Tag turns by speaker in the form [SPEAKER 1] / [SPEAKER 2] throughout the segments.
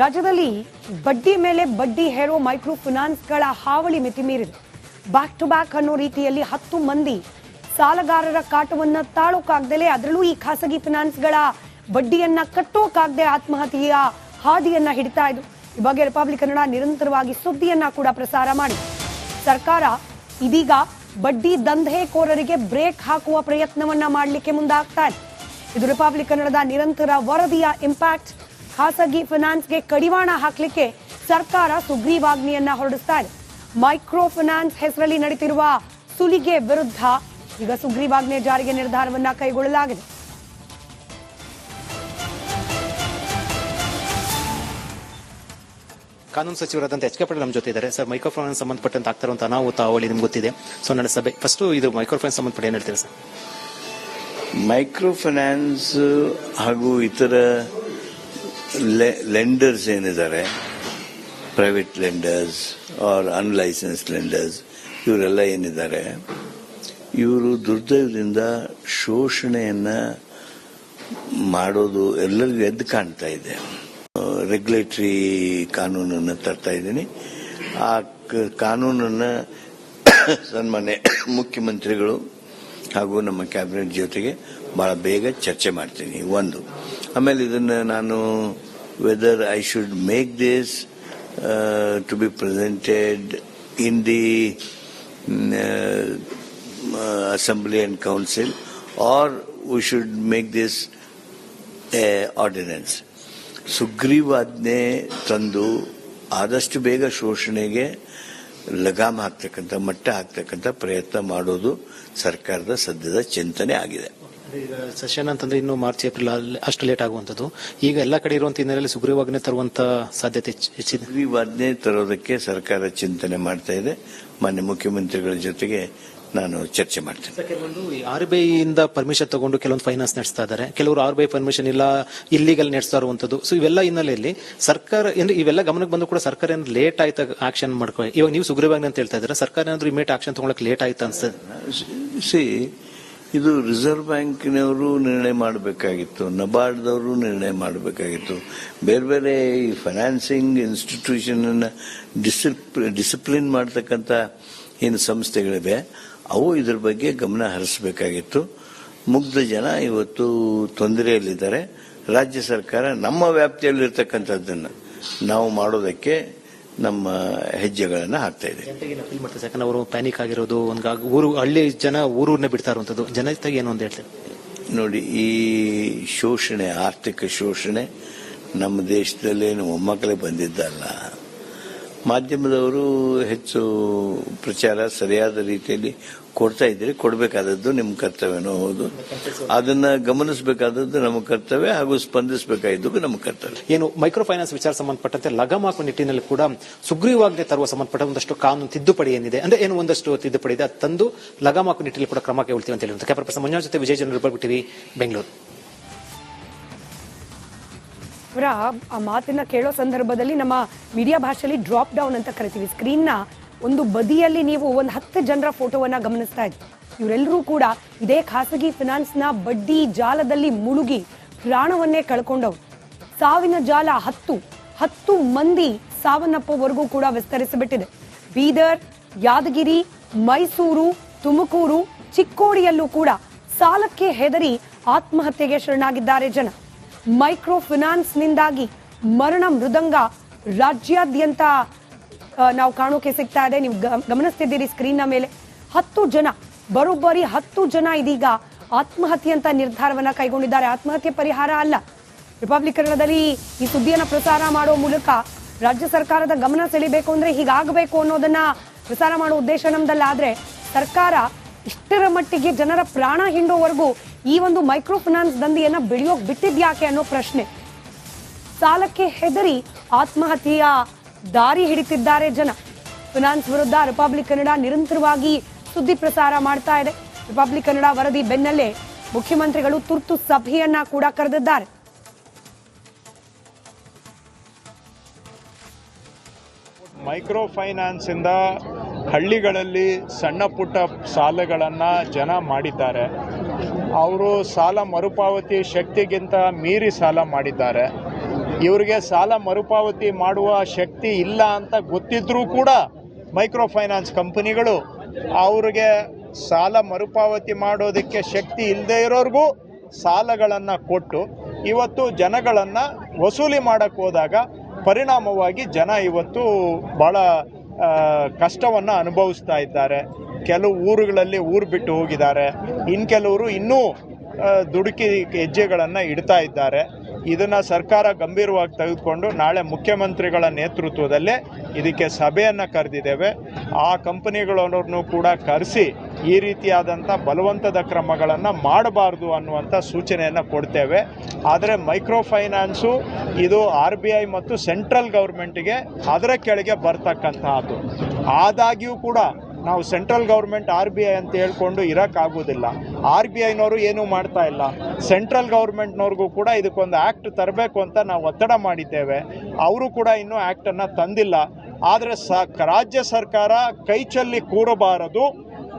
[SPEAKER 1] ರಾಜ್ಯದಲ್ಲಿ ಬಡ್ಡಿ ಮೇಲೆ ಬಡ್ಡಿ ಹೇರೋ ಮೈಕ್ರೋ ಫೈನಾನ್ಸ್ಗಳ ಹಾವಳಿ ಮಿತಿ ಮೀರಿದೆ. ಬ್ಯಾಕ್ ಟು ಬ್ಯಾಕ್ ಅನ್ನೋ ರೀತಿಯಲ್ಲಿ 10 ಮಂದಿ ಸಾಲಗಾರರ ಕಾಟವನ್ನ ತಾಳೋಕಾಗ್ದಲೇ, ಅದರಲ್ಲೂ ಈ ಖಾಸಗಿ ಫೈನಾನ್ಸ್ಗಳ ಬಡ್ಡಿಯನ್ನ ಕಟ್ಟೋಕಾಗದೆ ಆತ್ಮಹತ್ಯೆಯ ಹಾದಿಯನ್ನ ಹಿಡಿತಾ ಇದ್ರು. ಈ ಬಗ್ಗೆ ರಿಪಬ್ಲಿಕ್ ಕನ್ನಡ ನಿರಂತರವಾಗಿ ಸುದ್ದಿಯನ್ನ ಕೂಡ ಪ್ರಸಾರ ಮಾಡಿ ಸರ್ಕಾರ ಇದೀಗ ಬಡ್ಡಿ ದಂಧೆಕೋರರಿಗೆ ಬ್ರೇಕ್ ಹಾಕುವ ಪ್ರಯತ್ನವನ್ನ ಮಾಡಲಿಕ್ಕೆ ಮುಂದಾಗ್ತಾ ಇದೆ. ಇದು ರಿಪಬ್ಲಿಕ್ ಕನ್ನಡದ ನಿರಂತರ ವರದಿಯ ಇಂಪ್ಯಾಕ್ಟ್. ಖಾಸಗಿ ಫೈನಾನ್ಸ್ಗೆ ಕಡಿವಾಣ ಹಾಕಲಿಕ್ಕೆ ಸರ್ಕಾರ ಸುಗ್ರೀವಾಜ್ಞೆಯನ್ನ ಹೊರಡಿಸ್ತಾ ಇದೆ. ಮೈಕ್ರೋ ಫೈನಾನ್ಸ್ ಹೆಸರಲ್ಲಿ ನಡೀತಿರುವ ಸುಲಿಗೆ ವಿರುದ್ಧ ಈಗ ಸುಗ್ರೀವಾಜ್ಞೆ ಜಾರಿಗೆ ನಿರ್ಧಾರವನ್ನ ಕೈಗೊಳ್ಳಲಾಗಿದೆ.
[SPEAKER 2] ಕಾನೂನು ಸಚಿವರಾದಂಥ ಎಚ್ ಕೆ ಪಾಟೀಲ್ ನಮ್ಮ ಜೊತೆ ಇದ್ದಾರೆ. ಸರ್, ಮೈಕ್ರೋ ಫೈನಾನ್ಸ್ ಸಂಬಂಧಪಟ್ಟಂತೆ ಆಗ್ತಿರುವಂಥ ಅನಾಹುತ ಅವಳಿ ನಿಮ್ಗೆ ಗೊತ್ತಿದೆ. ಸೊ ನನ್ನ ಸಭೆ ಫಸ್ಟ್ ಇದು ಮೈಕ್ರೋ ಫೈನಾನ್ಸ್ ಸಂಬಂಧಪಟ್ಟ ಏನು ಹೇಳ್ತೀರಾ ಸರ್?
[SPEAKER 3] ಮೈಕ್ರೋ ಫೈನಾನ್ಸ್ ಹಾಗೂ ಇತರ ಲೆಂಡರ್ಸ್ ಏನಿದ್ದಾರೆ, ಪ್ರೈವೇಟ್ ಲೆಂಡರ್ಸ್ ಆರ್ ಅನ್ಲೈಸೆನ್ಸ್ ಲೆಂಡರ್ಸ್, ಇವರೆಲ್ಲ ಏನಿದ್ದಾರೆ, ಇವರು ದುರ್ದೈವದಿಂದ ಶೋಷಣೆಯನ್ನ ಮಾಡೋದು ಎಲ್ಲರಿಗೂ ಎದ್ದು ಕಾಣ್ತಾ ಇದೆ. ರೆಗ್ಯುಲೇಟರಿ ಕಾನೂನನ್ನು ತರ್ತಾ ಇದ್ದೀನಿ. ಆ ಕಾನೂನನ್ನು ಸನ್ಮಾನ್ಯ ಮುಖ್ಯಮಂತ್ರಿಗಳು ಹಾಗೂ ನಮ್ಮ ಕ್ಯಾಬಿನೆಟ್ ಜೊತೆಗೆ ಬಹಳ ಬೇಗ ಚರ್ಚೆ ಮಾಡ್ತೀನಿ. ಒಂದು, ಆಮೇಲೆ ಇದನ್ನು ನಾನು whether I should make this to be presented in the assembly and council or we should make this ordinance. ಸುಗ್ರೀವಾಜ್ಞೆ ತಂದು ಆದಷ್ಟು ಬೇಗ ಶೋಷಣೆಗೆ ಲಗಾಮ್ ಹಾಕ್ತಕ್ಕಂಥ, ಮಟ್ಟ ಹಾಕ್ತಕ್ಕಂಥ ಪ್ರಯತ್ನ ಮಾಡೋದು ಸರ್ಕಾರದ ಸದ್ಯದ ಚಿಂತನೆ ಆಗಿದೆ.
[SPEAKER 2] ಈಗ ಸೆಷನ್ ಅಂತಂದ್ರೆ ಇನ್ನು ಮಾರ್ಚ್ ಏಪ್ರಿಲ್ ಅಷ್ಟು ಲೇಟ್ ಆಗುವಂಥದ್ದು. ಈಗ ಎಲ್ಲ ಕಡೆ ಇರುವಂತ ಹಿನ್ನೆಲೆಯಲ್ಲಿ ಸುಗ್ರೀವಾಜ್ಞೆ ತರುವಂತ ಸಾಧ್ಯತೆ ಹೆಚ್ಚಿದೆ.
[SPEAKER 3] ಸುಗ್ರೀವಾಜ್ಞೆ ತರೋದಕ್ಕೆ ಸರ್ಕಾರ ಚಿಂತನೆ ಮಾಡ್ತಾ ಇದೆ. ಮಾನ್ಯ ಮುಖ್ಯಮಂತ್ರಿಗಳ ಜೊತೆಗೆ ನಾನು ಚರ್ಚೆ ಮಾಡ್ತೇನೆ.
[SPEAKER 2] ಕೆಲವೊಂದು RBI ಇಂದ ಪರ್ಮಿಷನ್ ತಗೊಂಡು ಕೆಲವೊಂದು ಫೈನಾನ್ಸ್ ನಡೆಸ್ತಾ ಇದ್ದಾರೆ, ಕೆಲವರು RBI ಪರ್ಮಿಷನ್ ಇಲ್ಲ, ಇಲ್ಲಿಗಲ್ ನಡೆಸ್ತಾ ಇರುವಂತದ್ದು. ಸೊ ಇವೆಲ್ಲ ಹಿನ್ನೆಲೆಯಲ್ಲಿ ಸರ್ಕಾರ ಇವೆಲ್ಲ ಗಮನಕ್ಕೆ ಬಂದು ಕೂಡ ಸರ್ಕಾರ ಏನಾದ್ರು ಲೇಟ್ ಆಯ್ತಾ ಆಕ್ಷನ್ ಮಾಡ್ಕೊಳ್ಳಿ. ಇವಾಗ ನೀವು ಸುಗ್ರೀವಾಜ್ಞೆ ಅಂತ ಹೇಳ್ತಾ ಇದ್ದಾರೆ, ಸರ್ಕಾರ ಏನಾದ್ರು ಇಮಿಡಿಯೇಟ್ ಆಕ್ಷನ್ ತಗೊಳಕ್ ಲೇಟ್ ಆಯ್ತಾ ಅನ್ಸುತ್ತೆ?
[SPEAKER 3] ಇದು ರಿಸರ್ವ್ ಬ್ಯಾಂಕಿನವರು ನಿರ್ಣಯ ಮಾಡಬೇಕಾಗಿತ್ತು, ನಬಾರ್ಡ್ದವರು ನಿರ್ಣಯ ಮಾಡಬೇಕಾಗಿತ್ತು. ಬೇರೆ ಬೇರೆ ಈ ಫೈನಾನ್ಸಿಂಗ್ ಇನ್ಸ್ಟಿಟ್ಯೂಷನ್ ಡಿಸಿಪ್ಲಿನ್ ಮಾಡತಕ್ಕಂಥ ಏನು ಸಂಸ್ಥೆಗಳಿವೆ, ಅವು ಇದ್ರ ಬಗ್ಗೆ ಗಮನ ಹರಿಸಬೇಕಾಗಿತ್ತು. ಮುಗ್ಧ ಜನ ಇವತ್ತು ತೊಂದರೆಯಲ್ಲಿದ್ದಾರೆ. ರಾಜ್ಯ ಸರ್ಕಾರ ನಮ್ಮ ವ್ಯಾಪ್ತಿಯಲ್ಲಿರ್ತಕ್ಕಂಥದ್ದನ್ನು ನಾವು ಮಾಡೋದಕ್ಕೆ ನಮ್ಮ ಹೆಜ್ಜೆಗಳನ್ನು ಹಾಕ್ತಾ ಇದೆ.
[SPEAKER 2] ಯಾಕಂದ್ರೆ ಅವರು ಪ್ಯಾನಿಕ್ ಆಗಿರೋದು, ಊರು ಹಳ್ಳಿ ಜನ ಊರನ್ನೇ ಬಿಡ್ತಾ ಇರುವಂತದ್ದು, ಜನತೆಗೆ ಏನು ಅಂತ ಹೇಳ್ತಾರೆ.
[SPEAKER 3] ನೋಡಿ, ಈ ಶೋಷಣೆ, ಆರ್ಥಿಕ ಶೋಷಣೆ ನಮ್ಮ ದೇಶದಲ್ಲೇನು ಒಮ್ಮಕ್ಕಲೇ ಬಂದಿದ್ದಲ್ಲ. ಮಾಧ್ಯಮದವರು ಹೆಚ್ಚು ಪ್ರಚಾರ ಸರಿಯಾದ ರೀತಿಯಲ್ಲಿ ಕೊಡ್ತಾ ಇದ್ರೆ ಕೊಡಬೇಕಾದದ್ದು ನಿಮ್ಮ ಕರ್ತವ್ಯನೋ ಹೌದು. ಅದನ್ನ ಗಮನಿಸಬೇಕಾದದ್ದು ನಮ್ಮ ಕರ್ತವ್ಯ ಹಾಗೂ ಸ್ಪಂದಿಸಬೇಕಾಗಿದ್ದು ನಮ್ಮ ಕರ್ತವ್ಯ.
[SPEAKER 2] ಏನು ಮೈಕ್ರೋ ಫೈನಾನ್ಸ್ ವಿಚಾರ ಸಂಬಂಧಪಟ್ಟಂತೆ ಲಗಾಮ್ ಹಾಕುವ ನಿಟ್ಟಿನಲ್ಲಿ ಕೂಡ ಸುಗ್ರೀವಾಜ್ಞೆ ತರುವ ಸಂಬಂಧಪಟ್ಟ ಒಂದಷ್ಟು ಕಾನೂನು ತಿದ್ದುಪಡಿ ಏನಿದೆ, ಅಂದ್ರೆ ಏನು ಒಂದಷ್ಟು ತಿದ್ದುಪಡಿ ಇದೆ, ಅದು ತಂದು ಲಗಾಮ್ ಹಾಕುವ ನಿಟ್ಟಿನಲ್ಲಿ ಕೂಡ ಕ್ರಮ ಕೈಗೊಳ್ತೀವಿ ಅಂತ ಹೇಳಿರುವಂತಹ ಕ್ಯಾಪ್ಟನ್ ಮಂಜುನಾಥ್ ಜೊತೆ ವಿಜಯ್ ಜನರು ಟಿವಿ, ಬೆಂಗಳೂರು.
[SPEAKER 1] ಅವರ ಆ ಮಾತನ್ನ ಕೇಳೋ ಸಂದರ್ಭದಲ್ಲಿ ನಮ್ಮ ಮೀಡಿಯಾ ಭಾಷೆಯಲ್ಲಿ ಡ್ರಾಪ್ ಡೌನ್ ಅಂತ ಕರಿತೀವಿ. ಸ್ಕ್ರೀನ್ನ ಒಂದು ಬದಿಯಲ್ಲಿ ನೀವು ಒಂದು 10 ಜನರ ಫೋಟೋವನ್ನ ಗಮನಿಸ್ತಾ ಇದ್ರು. ಇವರೆಲ್ಲರೂ ಕೂಡ ಇದೇ ಖಾಸಗಿ ಫೈನಾನ್ಸ್ನ ಬಡ್ಡಿ ಜಾಲದಲ್ಲಿ ಮುಳುಗಿ ಪ್ರಾಣವನ್ನೇ ಕಳ್ಕೊಂಡವ್ರು. ಸಾವಿನ ಜಾಲ 10 ಮಂದಿ ಸಾವನ್ನಪ್ಪವರೆಗೂ ಕೂಡ ವಿಸ್ತರಿಸಿಬಿಟ್ಟಿದೆ. ಬೀದರ್, ಯಾದಗಿರಿ, ಮೈಸೂರು, ತುಮಕೂರು, ಚಿಕ್ಕೋಡಿಯಲ್ಲೂ ಕೂಡ ಸಾಲಕ್ಕೆ ಹೆದರಿ ಆತ್ಮಹತ್ಯೆಗೆ ಶರಣಾಗಿದ್ದಾರೆ ಜನ. ಮೈಕ್ರೋ ಫೈನಾನ್ಸ್ನಿಂದಾಗಿ ಮರಣ ಮೃದಂಗ ರಾಜ್ಯಾದ್ಯಂತ ನಾವು ಕಾಣೋಕೆ ಸಿಗ್ತಾ ಇದೆ. ನೀವು ಗಮನಿಸ್ತಿದ್ದೀರಿ ಸ್ಕ್ರೀನ್ನ ಮೇಲೆ 10 ಜನ, ಬರೋಬ್ಬರಿ 10 ಜನ ಇದೀಗ ಆತ್ಮಹತ್ಯೆ ಅಂತ ನಿರ್ಧಾರವನ್ನ ಕೈಗೊಂಡಿದ್ದಾರೆ. ಆತ್ಮಹತ್ಯೆ ಪರಿಹಾರ ಅಲ್ಲ. ರಿಪಬ್ಲಿಕ್ ಕನ್ನಡದಲ್ಲಿ ಈ ಸುದ್ದಿಯನ್ನ ಪ್ರಸಾರ ಮಾಡೋ ಮೂಲಕ ರಾಜ್ಯ ಸರ್ಕಾರದ ಗಮನ ಸೆಳಿಬೇಕು ಅಂದ್ರೆ ಹೀಗಾಗಬೇಕು ಅನ್ನೋದನ್ನ ಪ್ರಸಾರ ಮಾಡೋ ಉದ್ದೇಶ ನಮ್ದಲ್ಲ. ಆದ್ರೆ ಸರ್ಕಾರ ಇಷ್ಟರ ಮಟ್ಟಿಗೆ ಜನರ ಪ್ರಾಣ ಹಿಂಡೋವರೆಗೂ ಈ ಒಂದು ಮೈಕ್ರೋ ಫೈನಾನ್ಸ್ ದಂಧೆಯನ್ನ ಬೆಳೆಯೋಕ್ ಬಿಟ್ಟಿದ್ಯಾಕೆ ಅನ್ನೋ ಪ್ರಶ್ನೆ. ಸಾಲಕ್ಕೆ ಹೆದರಿ ಆತ್ಮಹತ್ಯೆಯ ದಾರಿ ಹಿಡಿತಿದ್ದಾರೆ ಜನ. ಫೈನಾನ್ಸ್ ವಿರುದ್ಧ ರಿಪಬ್ಲಿಕ್ ಕನ್ನಡ ನಿರಂತರವಾಗಿ ಸುದ್ದಿ ಪ್ರಸಾರ ಮಾಡ್ತಾ ಇದೆ. ರಿಪಬ್ಲಿಕ್ ಕನ್ನಡ ವರದಿ ಬೆನ್ನಲ್ಲೇ ಮುಖ್ಯಮಂತ್ರಿಗಳು ತುರ್ತು ಸಭೆಯನ್ನ ಕೂಡ ಕರೆದಿದ್ದಾರೆ.
[SPEAKER 4] ಮೈಕ್ರೋ ಫೈನಾನ್ಸ್ ಇಂದ ಹಳ್ಳಿಗಳಲ್ಲಿ ಸಣ್ಣ ಪುಟ್ಟ ಸಾಲಗಳನ್ನು ಜನ ಮಾಡಿದ್ದಾರೆ. ಅವರು ಸಾಲ ಮರುಪಾವತಿ ಶಕ್ತಿಗಿಂತ ಮೀರಿ ಸಾಲ ಮಾಡಿದ್ದಾರೆ. ಇವರಿಗೆ ಸಾಲ ಮರುಪಾವತಿ ಮಾಡುವ ಶಕ್ತಿ ಇಲ್ಲ ಅಂತ ಗೊತ್ತಿದ್ರೂ ಕೂಡ ಮೈಕ್ರೋ ಫೈನಾನ್ಸ್ ಕಂಪನಿಗಳು ಅವ್ರಿಗೆ ಸಾಲ ಮರುಪಾವತಿ ಮಾಡೋದಕ್ಕೆ ಶಕ್ತಿ ಇಲ್ಲದೆ ಇರೋರ್ಗೂ ಸಾಲಗಳನ್ನು ಕೊಟ್ಟು ಇವತ್ತು ಜನಗಳನ್ನು ವಸೂಲಿ ಮಾಡೋಕ್ಕೆ ಹೋದಾಗ ಪರಿಣಾಮವಾಗಿ ಜನ ಇವತ್ತು ಭಾಳ ಕಷ್ಟವನ್ನು ಅನುಭವಿಸ್ತಾ ಇದ್ದಾರೆ. ಕೆಲವು ಊರುಗಳಲ್ಲಿ ಊರು ಬಿಟ್ಟು ಹೋಗಿದ್ದಾರೆ, ಇನ್ನು ಕೆಲವರು ಇನ್ನೂ ದುಡುಕಿ ಹೆಜ್ಜೆಗಳನ್ನು ಇಡ್ತಾ ಇದ್ದಾರೆ. ಇದನ್ನು ಸರ್ಕಾರ ಗಂಭೀರವಾಗಿ ತೆಗೆದುಕೊಂಡು ನಾಳೆ ಮುಖ್ಯಮಂತ್ರಿಗಳ ನೇತೃತ್ವದಲ್ಲೇ ಇದಕ್ಕೆ ಸಭೆಯನ್ನು ಕರೆದಿದ್ದೇವೆ. ಆ ಕಂಪನಿಗಳನ್ನು ಕೂಡ ಕರೆಸಿ ಈ ರೀತಿಯಾದಂಥ ಬಲವಂತದ ಕ್ರಮಗಳನ್ನು ಮಾಡಬಾರ್ದು ಅನ್ನುವಂಥ ಸೂಚನೆಯನ್ನು ಕೊಡ್ತೇವೆ. ಆದರೆ ಮೈಕ್ರೋ ಫೈನಾನ್ಸು ಇದು RBI ಮತ್ತು ಸೆಂಟ್ರಲ್ ಗೌರ್ಮೆಂಟ್ಗೆ ಅದರ ಕೆಳಗೆ ಬರ್ತಕ್ಕಂತಹದ್ದು. ಆದಾಗ್ಯೂ ಕೂಡ ನಾವು ಸೆಂಟ್ರಲ್ ಗೌರ್ಮೆಂಟ್ RBI ಅಂತ ಹೇಳ್ಕೊಂಡು ಇರೋಕ್ಕಾಗೋದಿಲ್ಲ. RBIನವರು ಏನೂ ಮಾಡ್ತಾ ಇಲ್ಲ. ಸೆಂಟ್ರಲ್ ಗೌರ್ಮೆಂಟ್ನವ್ರಿಗೂ ಕೂಡ ಇದಕ್ಕೊಂದು ಆ್ಯಕ್ಟ್ ತರಬೇಕು ಅಂತ ನಾವು ಒತ್ತಡ ಮಾಡಿದ್ದೇವೆ. ಅವರು ಕೂಡ ಇನ್ನೂ ಆ್ಯಕ್ಟನ್ನು ತಂದಿಲ್ಲ. ಆದರೆ ರಾಜ್ಯ ಸರ್ಕಾರ ಕೈಚಲ್ಲಿ ಕೂರಬಾರದು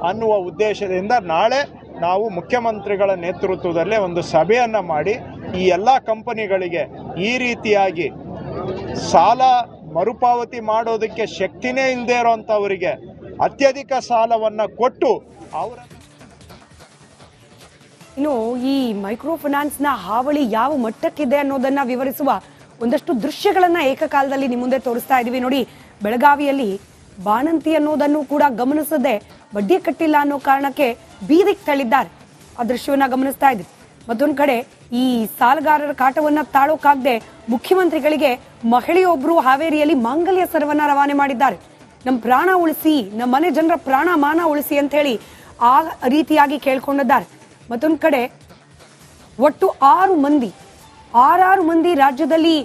[SPEAKER 4] ಅನ್ನುವ ಉದ್ದೇಶದಿಂದ ನಾಳೆ ನಾವು ಮುಖ್ಯಮಂತ್ರಿಗಳ ನೇತೃತ್ವದಲ್ಲೇ ಒಂದು ಸಭೆಯನ್ನು ಮಾಡಿ ಈ ಎಲ್ಲ ಕಂಪನಿಗಳಿಗೆ ಈ ರೀತಿಯಾಗಿ ಸಾಲ ಮರುಪಾವತಿ ಮಾಡೋದಕ್ಕೆ ಶಕ್ತಿನೇ ಇಲ್ಲದೆ ಇರೋಂಥವರಿಗೆ ಅತ್ಯಧಿಕ ಸಾಲವನ್ನು ಕೊಟ್ಟು ಅವರ
[SPEAKER 1] ಇನ್ನು ಈ ಮೈಕ್ರೋ ಫೈನಾನ್ಸ್ನ ಹಾವಳಿ ಯಾವ ಮಟ್ಟಕ್ಕಿದೆ ಅನ್ನೋದನ್ನ ವಿವರಿಸುವ ಒಂದಷ್ಟು ದೃಶ್ಯಗಳನ್ನ ಏಕಕಾಲದಲ್ಲಿ ನಿಮ್ಮ ಮುಂದೆ ತೋರಿಸ್ತಾ ಇದೀವಿ. ನೋಡಿ, ಬೆಳಗಾವಿಯಲ್ಲಿ ಬಾಣಂತಿ ಅನ್ನೋದನ್ನು ಕೂಡ ಗಮನಿಸದೆ ಬಡ್ಡಿ ಕಟ್ಟಿಲ್ಲ ಅನ್ನೋ ಕಾರಣಕ್ಕೆ ಬೀದಿಗೆ ತಳ್ಳಿದ್ದಾರೆ. ಆ ದೃಶ್ಯವನ್ನ ಗಮನಿಸ್ತಾ ಇದ್ವಿ. ಮತ್ತೊಂದು ಕಡೆ ಈ ಸಾಲಗಾರರ ಕಾಟವನ್ನ ತಾಳೋಕಾಗದೆ ಮುಖ್ಯಮಂತ್ರಿಗಳಿಗೆ ಮಹಿಳೆಯೊಬ್ಬರು ಹಾವೇರಿಯಲ್ಲಿ ಮಾಂಗಲ್ಯ ಸರವನ್ನ ರವಾನೆ ಮಾಡಿದ್ದಾರೆ. ನಮ್ಮ ಪ್ರಾಣ ಉಳಿಸಿ, ನಮ್ಮ ಮನೆ ಜನರ ಪ್ರಾಣ ಮಾನ ಉಳಿಸಿ ಅಂತ ಹೇಳಿ ಆ ರೀತಿಯಾಗಿ ಕೇಳ್ಕೊಂಡಿದ್ದಾರೆ. ಮತ್ತೊಂದು ಕಡೆ ಒಟ್ಟು 6 ಮಂದಿ ರಾಜ್ಯದಲ್ಲಿ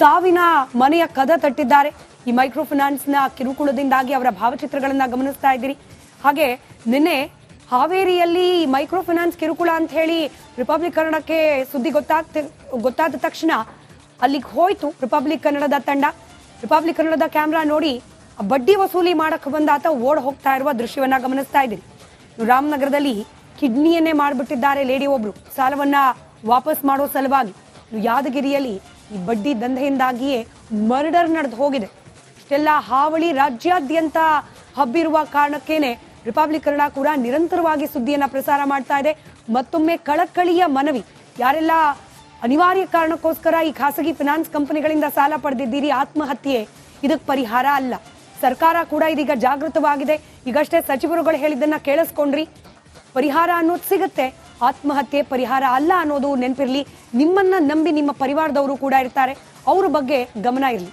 [SPEAKER 1] ಸಾವಿನ ಮನೆಯ ಕದ ತಟ್ಟಿದ್ದಾರೆ. ಈ ಮೈಕ್ರೋ ಫೈನಾನ್ಸ್ನ ಕಿರುಕುಳದಿಂದಾಗಿ ಅವರ ಭಾವಚಿತ್ರಗಳನ್ನ ಗಮನಿಸ್ತಾ ಇದ್ದೀರಿ. ಹಾಗೆ ನಿನ್ನೆ ಹಾವೇರಿಯಲ್ಲಿ ಮೈಕ್ರೋ ಫೈನಾನ್ಸ್ ಕಿರುಕುಳ ಅಂತ ಹೇಳಿ ರಿಪಬ್ಲಿಕ್ ಕನ್ನಡಕ್ಕೆ ಸುದ್ದಿ ಗೊತ್ತಾದ ತಕ್ಷಣ ಅಲ್ಲಿಗೆ ಹೋಯ್ತು ರಿಪಬ್ಲಿಕ್ ಕನ್ನಡದ ತಂಡ. ರಿಪಬ್ಲಿಕ್ ಕನ್ನಡದ ಕ್ಯಾಮ್ರಾ ನೋಡಿ ಬಡ್ಡಿ ವಸೂಲಿ ಮಾಡಕ್ಕೆ ಬಂದ ಆತ ಓಡ್ ಹೋಗ್ತಾ ಇರುವ ದೃಶ್ಯವನ್ನ ಗಮನಿಸ್ತಾ ಇದ್ದೀರಿ. ರಾಮನಗರದಲ್ಲಿ ಕಿಡ್ನಿಯನ್ನೇ ಮಾಡಿಬಿಟ್ಟಿದ್ದಾರೆ ಲೇಡಿ ಒಬ್ರು ಸಾಲವನ್ನ ವಾಪಸ್ ಮಾಡೋ ಸಲುವಾಗಿ. ಯಾದಗಿರಿಯಲ್ಲಿ ಈ ಬಡ್ಡಿ ದಂಧೆಯಿಂದಾಗಿಯೇ ಮರ್ಡರ್ ನಡೆದು ಹೋಗಿದೆ. ಇಷ್ಟೆಲ್ಲ ಹಾವಳಿ ರಾಜ್ಯಾದ್ಯಂತ ಹಬ್ಬಿರುವ ಕಾರಣಕ್ಕೇನೆ ರಿಪಬ್ಲಿಕ್ ಕನ್ನಡ ಕೂಡ ನಿರಂತರವಾಗಿ ಸುದ್ದಿಯನ್ನ ಪ್ರಸಾರ ಮಾಡ್ತಾ ಇದೆ. ಮತ್ತೊಮ್ಮೆ ಕಳಕಳಿಯ ಮನವಿ, ಯಾರೆಲ್ಲ ಅನಿವಾರ್ಯ ಕಾರಣಕ್ಕೋಸ್ಕರ ಈ ಖಾಸಗಿ ಫೈನಾನ್ಸ್ ಕಂಪನಿಗಳಿಂದ ಸಾಲ ಪಡೆದಿದ್ದೀರಿ, ಆತ್ಮಹತ್ಯೆ ಇದಕ್ಕೆ ಪರಿಹಾರ ಅಲ್ಲ. ಸರ್ಕಾರ ಕೂಡ ಇದೀಗ ಜಾಗೃತವಾಗಿದೆ. ಈಗಷ್ಟೇ ಸಚಿವರುಗಳು ಹೇಳಿದ್ದನ್ನ ಕೇಳಿಸ್ಕೊಂಡ್ರಿ. ಪರಿಹಾರ ಅನ್ನೋದು ಸಿಗುತ್ತೆ, ಆತ್ಮಹತ್ಯೆ ಪರಿಹಾರ ಅಲ್ಲ ಅನ್ನೋದು ನೆನಪಿರ್ಲಿ. ನಿಮ್ಮನ್ನ ನಂಬಿ ನಿಮ್ಮ ಪರಿವಾರದವರು ಕೂಡ ಇರ್ತಾರೆ, ಅವ್ರ ಬಗ್ಗೆ ಗಮನ ಇರಲಿ.